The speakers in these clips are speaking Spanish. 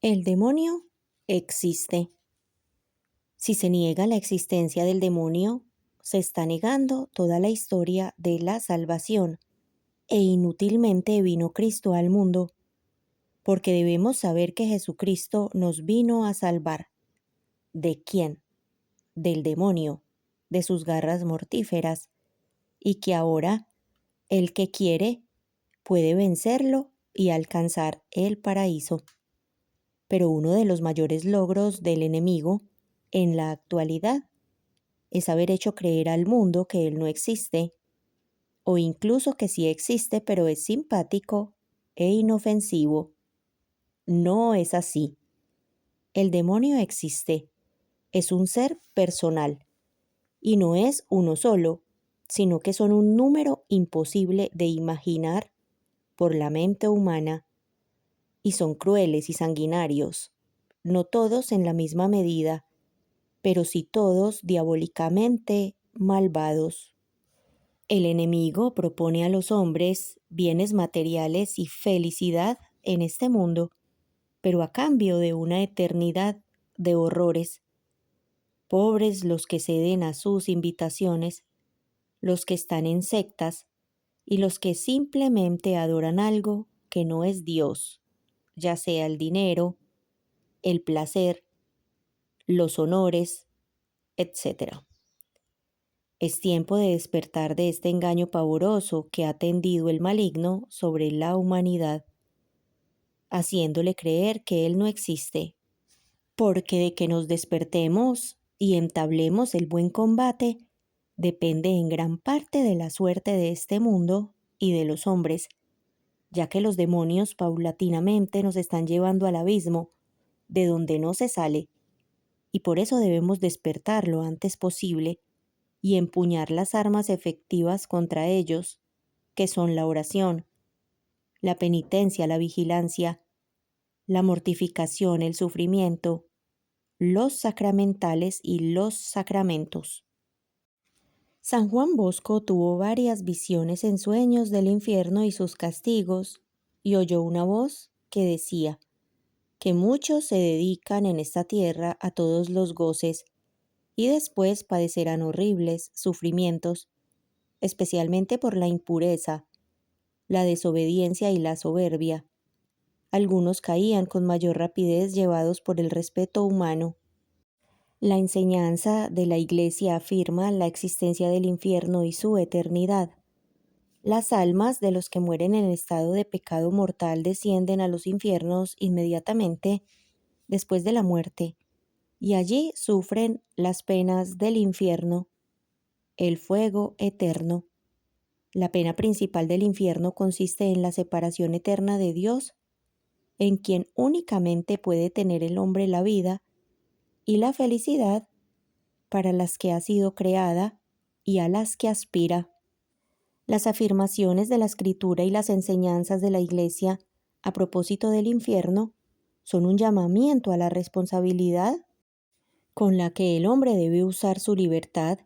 El demonio existe. Si se niega la existencia del demonio, se está negando toda la historia de la salvación, e inútilmente vino Cristo al mundo, porque debemos saber que Jesucristo nos vino a salvar. ¿De quién? Del demonio, de sus garras mortíferas, y que ahora, el que quiere, puede vencerlo y alcanzar el paraíso. Pero uno de los mayores logros del enemigo en la actualidad es haber hecho creer al mundo que él no existe, o incluso que sí existe, pero es simpático e inofensivo. No es así. El demonio existe, es un ser personal, y no es uno solo, sino que son un número imposible de imaginar por la mente humana, y son crueles y sanguinarios, no todos en la misma medida, pero sí todos diabólicamente malvados. El enemigo propone a los hombres bienes materiales y felicidad en este mundo, pero a cambio de una eternidad de horrores. Pobres los que ceden a sus invitaciones, los que están en sectas y los que simplemente adoran algo que no es Dios, ya sea el dinero, el placer, los honores, etc. Es tiempo de despertar de este engaño pavoroso que ha tendido el maligno sobre la humanidad, haciéndole creer que Él no existe, porque de que nos despertemos y entablemos el buen combate depende en gran parte de la suerte de este mundo y de los hombres, ya que los demonios paulatinamente nos están llevando al abismo, de donde no se sale, y por eso debemos despertar lo antes posible y empuñar las armas efectivas contra ellos, que son la oración, la penitencia, la vigilancia, la mortificación, el sufrimiento, los sacramentales y los sacramentos. San Juan Bosco tuvo varias visiones en sueños del infierno y sus castigos, y oyó una voz que decía que muchos se dedican en esta tierra a todos los goces y después padecerán horribles sufrimientos, especialmente por la impureza, la desobediencia y la soberbia. Algunos caían con mayor rapidez llevados por el respeto humano. La enseñanza de la Iglesia afirma la existencia del infierno y su eternidad. Las almas de los que mueren en estado de pecado mortal descienden a los infiernos inmediatamente después de la muerte, y allí sufren las penas del infierno, el fuego eterno. La pena principal del infierno consiste en la separación eterna de Dios, en quien únicamente puede tener el hombre la vida y la felicidad para las que ha sido creada y a las que aspira. Las afirmaciones de la Escritura y las enseñanzas de la Iglesia a propósito del infierno son un llamamiento a la responsabilidad con la que el hombre debe usar su libertad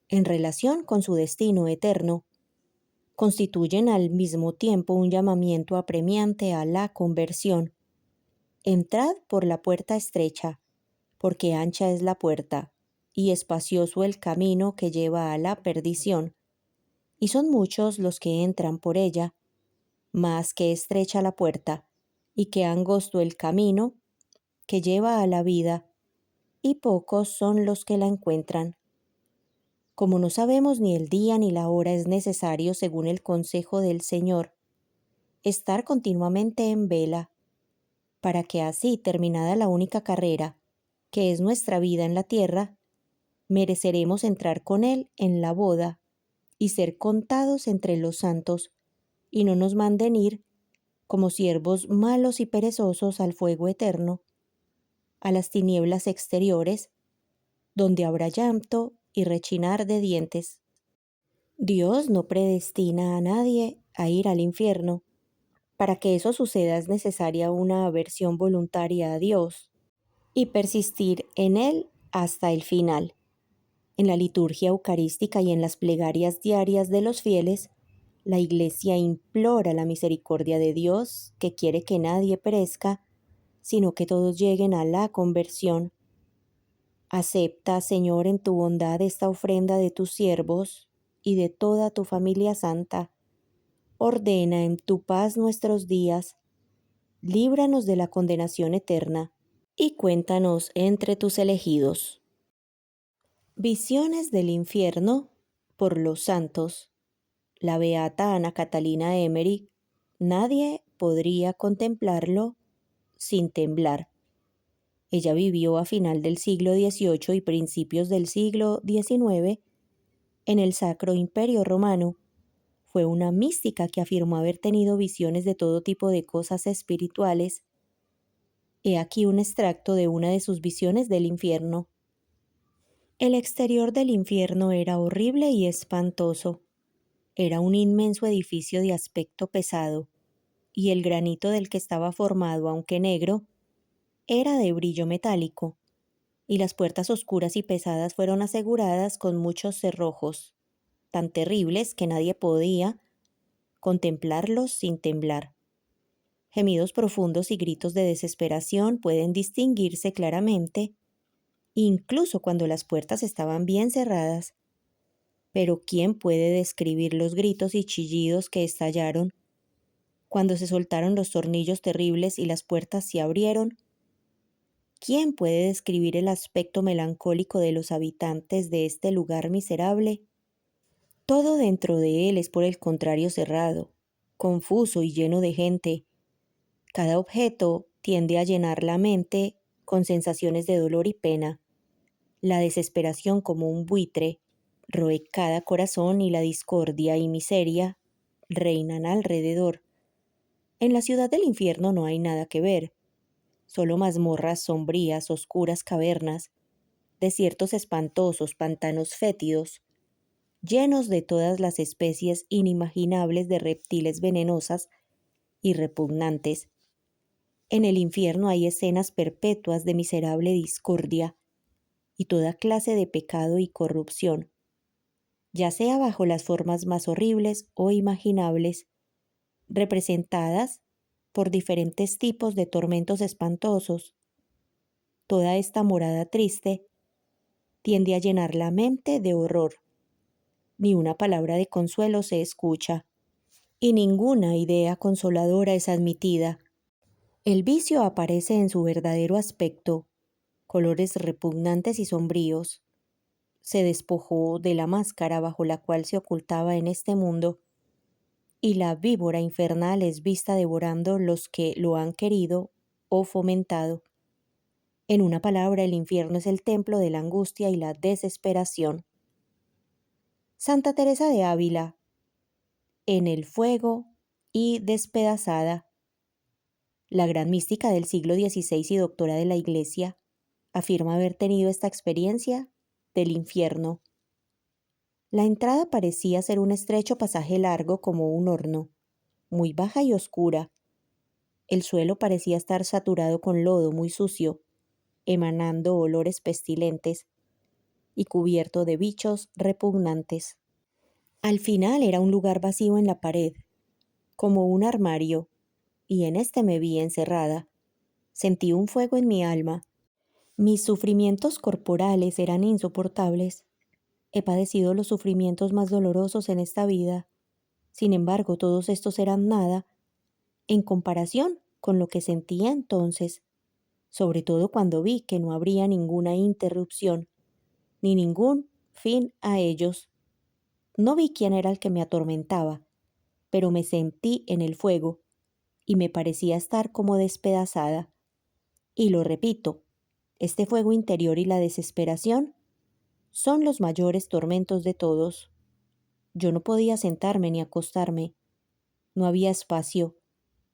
en relación con su destino eterno. Constituyen al mismo tiempo un llamamiento apremiante a la conversión. Entrad por la puerta estrecha, porque ancha es la puerta, y espacioso el camino que lleva a la perdición, y son muchos los que entran por ella, mas que estrecha la puerta, y que angosto el camino que lleva a la vida, y pocos son los que la encuentran. Como no sabemos ni el día ni la hora, es necesario, según el consejo del Señor, estar continuamente en vela, para que así, terminada la única carrera, que es nuestra vida en la tierra, mereceremos entrar con Él en la boda y ser contados entre los santos, y no nos manden ir como siervos malos y perezosos al fuego eterno, a las tinieblas exteriores, donde habrá llanto y rechinar de dientes. Dios no predestina a nadie a ir al infierno. Para que eso suceda es necesaria una aversión voluntaria a Dios y persistir en Él hasta el final. En la liturgia eucarística y en las plegarias diarias de los fieles, la Iglesia implora la misericordia de Dios, que quiere que nadie perezca, sino que todos lleguen a la conversión. Acepta, Señor, en tu bondad esta ofrenda de tus siervos y de toda tu familia santa. Ordena en tu paz nuestros días, líbranos de la condenación eterna, y cuéntanos entre tus elegidos. Visiones del infierno por los santos. La beata Ana Catalina Emmerich, nadie podría contemplarlo sin temblar. Ella vivió a final del siglo XVIII y principios del siglo XIX en el Sacro Imperio Romano. Fue una mística que afirmó haber tenido visiones de todo tipo de cosas espirituales. He aquí un extracto de una de sus visiones del infierno. El exterior del infierno era horrible y espantoso. Era un inmenso edificio de aspecto pesado, y el granito del que estaba formado, aunque negro, era de brillo metálico, y las puertas oscuras y pesadas fueron aseguradas con muchos cerrojos, tan terribles que nadie podía contemplarlos sin temblar. Gemidos profundos y gritos de desesperación pueden distinguirse claramente, incluso cuando las puertas estaban bien cerradas. Pero ¿quién puede describir los gritos y chillidos que estallaron cuando se soltaron los tornillos terribles y las puertas se abrieron? ¿Quién puede describir el aspecto melancólico de los habitantes de este lugar miserable? Todo dentro de él es por el contrario cerrado, confuso y lleno de gente. Cada objeto tiende a llenar la mente con sensaciones de dolor y pena. La desesperación, como un buitre, roe cada corazón, y la discordia y miseria reinan alrededor. En la ciudad del infierno no hay nada que ver, solo mazmorras sombrías, oscuras cavernas, desiertos espantosos, pantanos fétidos, llenos de todas las especies inimaginables de reptiles venenosas y repugnantes. En el infierno hay escenas perpetuas de miserable discordia y toda clase de pecado y corrupción, ya sea bajo las formas más horribles o imaginables, representadas por diferentes tipos de tormentos espantosos. Toda esta morada triste tiende a llenar la mente de horror. Ni una palabra de consuelo se escucha, y ninguna idea consoladora es admitida. El vicio aparece en su verdadero aspecto, colores repugnantes y sombríos. Se despojó de la máscara bajo la cual se ocultaba en este mundo, y la víbora infernal es vista devorando los que lo han querido o fomentado. En una palabra, el infierno es el templo de la angustia y la desesperación. Santa Teresa de Ávila, en el fuego y despedazada. La gran mística del siglo XVI y doctora de la Iglesia afirma haber tenido esta experiencia del infierno. La entrada parecía ser un estrecho pasaje largo como un horno, muy baja y oscura. El suelo parecía estar saturado con lodo muy sucio, emanando olores pestilentes y cubierto de bichos repugnantes. Al final era un lugar vacío en la pared, como un armario, y en este me vi encerrada. Sentí un fuego en mi alma. Mis sufrimientos corporales eran insoportables. He padecido los sufrimientos más dolorosos en esta vida. Sin embargo, todos estos eran nada en comparación con lo que sentía entonces, sobre todo cuando vi que no habría ninguna interrupción, ni ningún fin a ellos. No vi quién era el que me atormentaba, pero me sentí en el fuego, y me parecía estar como despedazada. Y lo repito, este fuego interior y la desesperación son los mayores tormentos de todos. Yo no podía sentarme ni acostarme. No había espacio.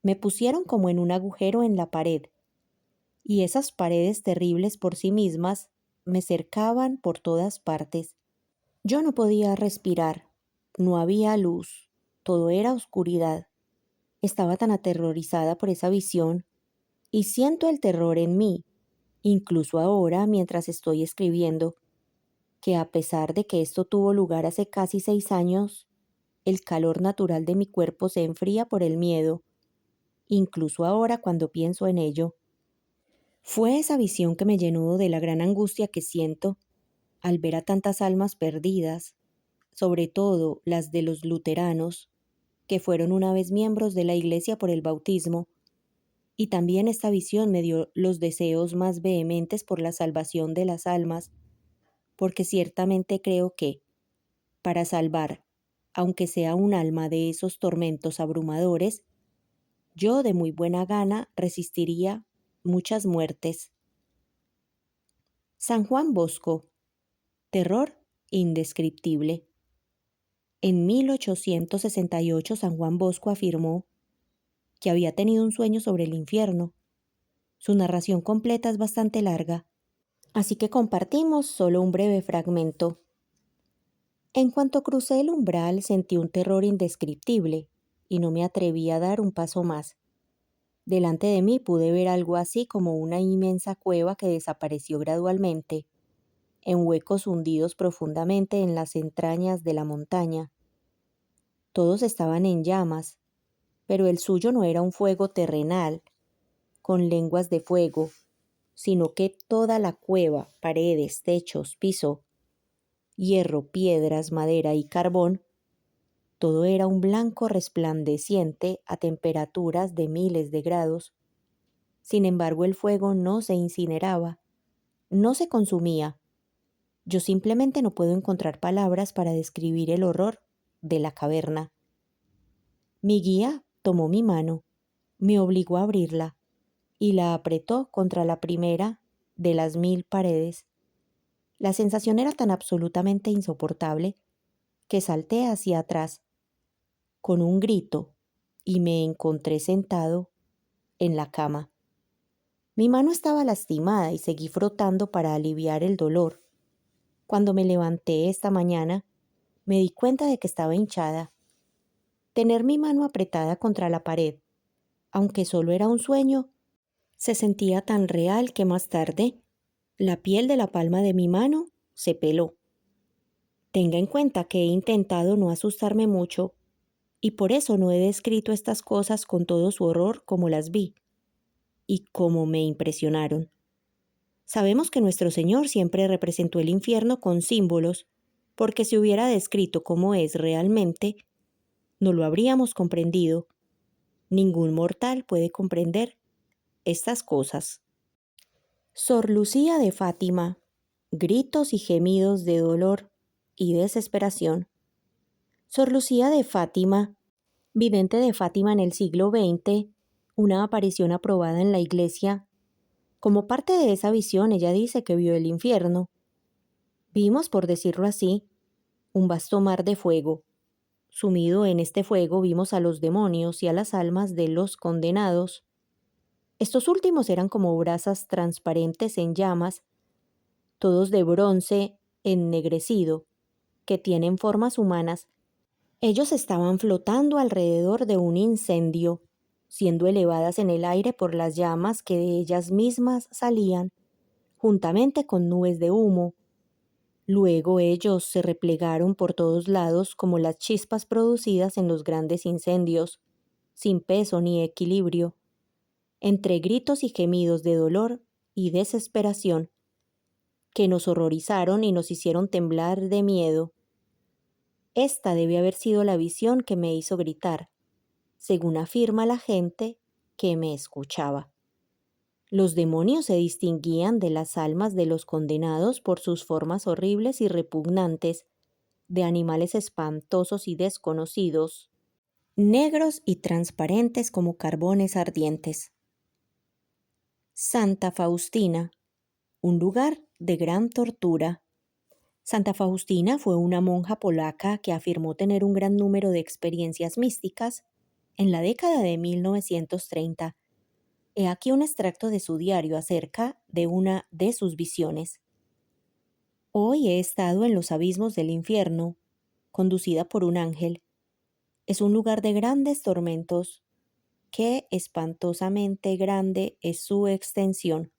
Me pusieron como en un agujero en la pared, y esas paredes terribles por sí mismas me cercaban por todas partes. Yo no podía respirar. No había luz. Todo era oscuridad. Estaba tan aterrorizada por esa visión, y siento el terror en mí, incluso ahora mientras estoy escribiendo, que a pesar de que esto tuvo lugar hace casi 6 años, el calor natural de mi cuerpo se enfría por el miedo, incluso ahora cuando pienso en ello. Fue esa visión que me llenó de la gran angustia que siento al ver a tantas almas perdidas, sobre todo las de los luteranos, que fueron una vez miembros de la Iglesia por el bautismo, y también esta visión me dio los deseos más vehementes por la salvación de las almas, porque ciertamente creo que, para salvar, aunque sea un alma de esos tormentos abrumadores, yo de muy buena gana resistiría muchas muertes. San Juan Bosco, terror indescriptible. En 1868 San Juan Bosco afirmó que había tenido un sueño sobre el infierno. Su narración completa es bastante larga, así que compartimos solo un breve fragmento. En cuanto crucé el umbral sentí un terror indescriptible y no me atreví a dar un paso más. Delante de mí pude ver algo así como una inmensa cueva que desapareció gradualmente, en huecos hundidos profundamente en las entrañas de la montaña. Todos estaban en llamas, pero el suyo no era un fuego terrenal, con lenguas de fuego, sino que toda la cueva, paredes, techos, piso, hierro, piedras, madera y carbón, todo era un blanco resplandeciente a temperaturas de miles de grados. Sin embargo, el fuego no se incineraba, no se consumía. Yo simplemente no puedo encontrar palabras para describir el horror de la caverna. Mi guía tomó mi mano, me obligó a abrirla y la apretó contra la primera de las 1000 paredes. La sensación era tan absolutamente insoportable que salté hacia atrás con un grito y me encontré sentado en la cama. Mi mano estaba lastimada y seguí frotando para aliviar el dolor. Cuando me levanté esta mañana, me di cuenta de que estaba hinchada. Tener mi mano apretada contra la pared, aunque solo era un sueño, se sentía tan real que más tarde, la piel de la palma de mi mano se peló. Tenga en cuenta que he intentado no asustarme mucho y por eso no he descrito estas cosas con todo su horror como las vi y como me impresionaron. Sabemos que nuestro Señor siempre representó el infierno con símbolos, porque si hubiera descrito cómo es realmente, no lo habríamos comprendido. Ningún mortal puede comprender estas cosas. Sor Lucía de Fátima, gritos y gemidos de dolor y desesperación. Sor Lucía de Fátima, vidente de Fátima en el siglo XX, una aparición aprobada en la Iglesia. Como parte de esa visión, ella dice que vio el infierno. Vimos, por decirlo así, un vasto mar de fuego. Sumido en este fuego vimos a los demonios y a las almas de los condenados. Estos últimos eran como brasas transparentes en llamas, todos de bronce ennegrecido, que tienen formas humanas. Ellos estaban flotando alrededor de un incendio, siendo elevadas en el aire por las llamas que de ellas mismas salían, juntamente con nubes de humo. Luego ellos se replegaron por todos lados como las chispas producidas en los grandes incendios, sin peso ni equilibrio, entre gritos y gemidos de dolor y desesperación, que nos horrorizaron y nos hicieron temblar de miedo. Esta debe haber sido la visión que me hizo gritar, según afirma la gente que me escuchaba. Los demonios se distinguían de las almas de los condenados por sus formas horribles y repugnantes, de animales espantosos y desconocidos, negros y transparentes como carbones ardientes. Santa Faustina, un lugar de gran tortura. Santa Faustina fue una monja polaca que afirmó tener un gran número de experiencias místicas en la década de 1930. He aquí un extracto de su diario acerca de una de sus visiones. Hoy he estado en los abismos del infierno, conducida por un ángel. Es un lugar de grandes tormentos. Qué espantosamente grande es su extensión.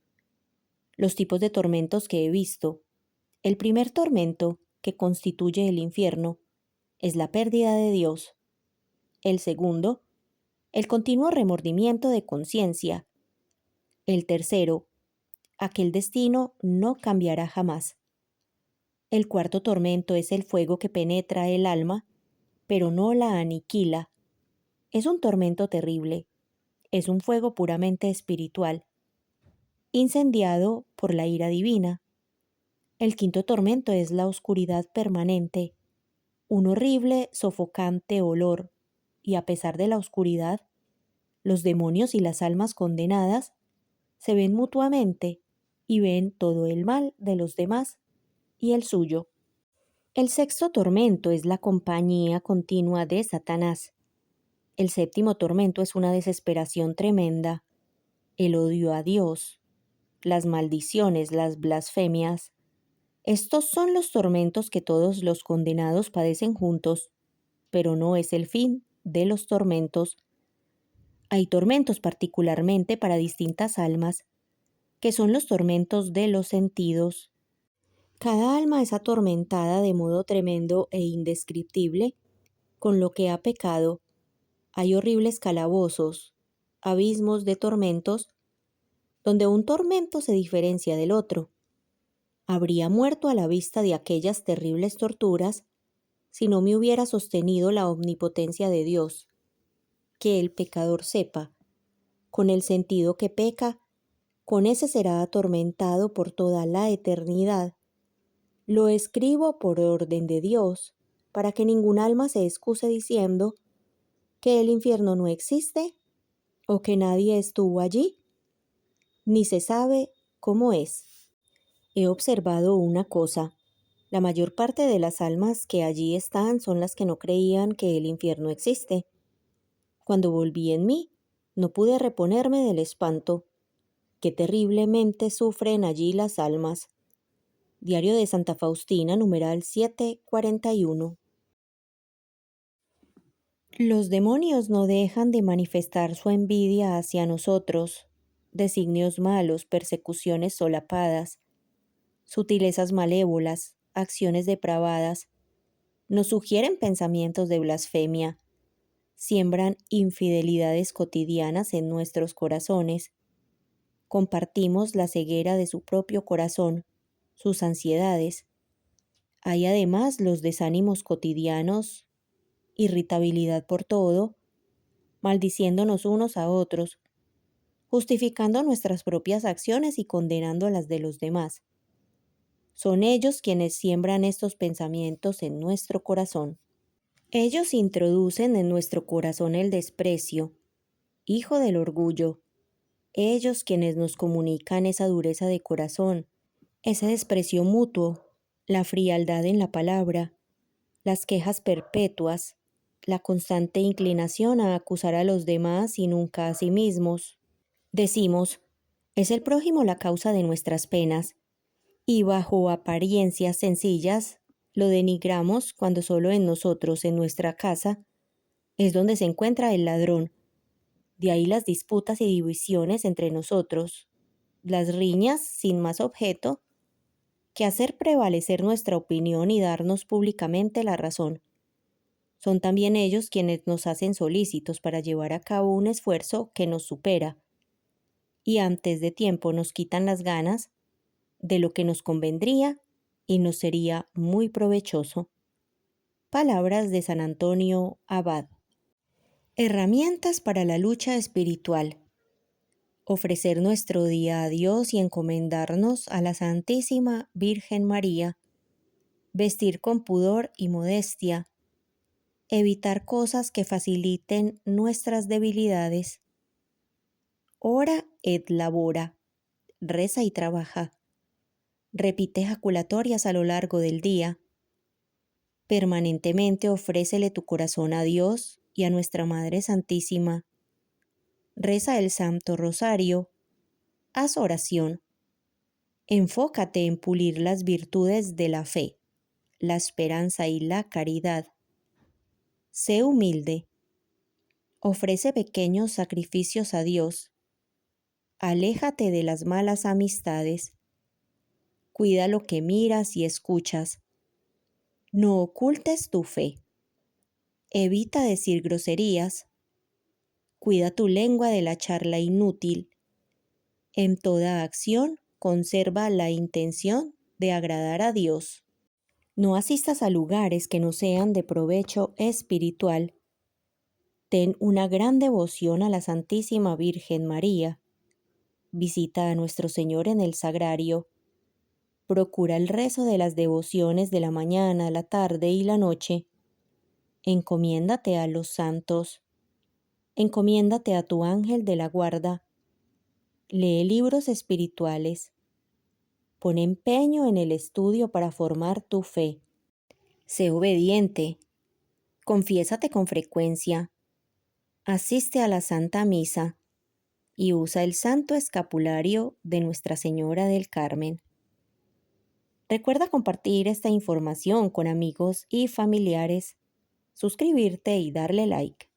Los tipos de tormentos que he visto. El primer tormento, que constituye el infierno, es la pérdida de Dios. El segundo, el continuo remordimiento de conciencia. El tercero, aquel destino no cambiará jamás. El cuarto tormento es el fuego que penetra el alma, pero no la aniquila. Es un tormento terrible, es un fuego puramente espiritual, incendiado por la ira divina. El quinto tormento es la oscuridad permanente, un horrible, sofocante olor, y a pesar de la oscuridad, los demonios y las almas condenadas se ven mutuamente y ven todo el mal de los demás y el suyo. El sexto tormento es la compañía continua de Satanás. El séptimo tormento es una desesperación tremenda, el odio a Dios, las maldiciones, las blasfemias. Estos son los tormentos que todos los condenados padecen juntos, pero no es el fin de los tormentos. Hay tormentos particularmente para distintas almas, que son los tormentos de los sentidos. Cada alma es atormentada de modo tremendo e indescriptible con lo que ha pecado. Hay horribles calabozos, abismos de tormentos, donde un tormento se diferencia del otro. Habría muerto a la vista de aquellas terribles torturas si no me hubiera sostenido la omnipotencia de Dios. Que el pecador sepa, con el sentido que peca, con ese será atormentado por toda la eternidad. Lo escribo por orden de Dios, para que ningún alma se excuse diciendo que el infierno no existe o que nadie estuvo allí, ni se sabe cómo es. He observado una cosa. La mayor parte de las almas que allí están son las que no creían que el infierno existe. Cuando volví en mí, no pude reponerme del espanto. Qué terriblemente sufren allí las almas. Diario de Santa Faustina, numeral 741. Los demonios no dejan de manifestar su envidia hacia nosotros, designios malos, persecuciones solapadas, sutilezas malévolas, acciones depravadas, nos sugieren pensamientos de blasfemia, siembran infidelidades cotidianas en nuestros corazones, compartimos la ceguera de su propio corazón, sus ansiedades. Hay además los desánimos cotidianos, irritabilidad por todo, maldiciéndonos unos a otros, justificando nuestras propias acciones y condenando las de los demás. Son ellos quienes siembran estos pensamientos en nuestro corazón. Ellos introducen en nuestro corazón el desprecio, hijo del orgullo. Ellos quienes nos comunican esa dureza de corazón, ese desprecio mutuo, la frialdad en la palabra, las quejas perpetuas, la constante inclinación a acusar a los demás y nunca a sí mismos. Decimos, es el prójimo la causa de nuestras penas, y bajo apariencias sencillas lo denigramos cuando solo en nosotros, en nuestra casa, es donde se encuentra el ladrón. De ahí las disputas y divisiones entre nosotros, las riñas sin más objeto que hacer prevalecer nuestra opinión y darnos públicamente la razón. Son también ellos quienes nos hacen solícitos para llevar a cabo un esfuerzo que nos supera, y antes de tiempo nos quitan las ganas de lo que nos convendría y nos sería muy provechoso. Palabras de San Antonio Abad. Herramientas para la lucha espiritual. Ofrecer nuestro día a Dios y encomendarnos a la Santísima Virgen María. Vestir con pudor y modestia. Evitar cosas que faciliten nuestras debilidades. Ora et labora. Reza y trabaja. Repite ejaculatorias a lo largo del día. Permanentemente ofrécele tu corazón a Dios y a nuestra Madre Santísima. Reza el Santo Rosario. Haz oración. Enfócate en pulir las virtudes de la fe, la esperanza y la caridad. Sé humilde. Ofrece pequeños sacrificios a Dios. Aléjate de las malas amistades. Cuida lo que miras y escuchas. No ocultes tu fe. Evita decir groserías. Cuida tu lengua de la charla inútil. En toda acción, conserva la intención de agradar a Dios. No asistas a lugares que no sean de provecho espiritual. Ten una gran devoción a la Santísima Virgen María. Visita a nuestro Señor en el Sagrario. Procura el rezo de las devociones de la mañana, la tarde y la noche. Encomiéndate a los santos. Encomiéndate a tu ángel de la guarda. Lee libros espirituales. Pon empeño en el estudio para formar tu fe. Sé obediente. Confiésate con frecuencia. Asiste a la Santa Misa y usa el Santo Escapulario de Nuestra Señora del Carmen. Recuerda compartir esta información con amigos y familiares, suscribirte y darle like.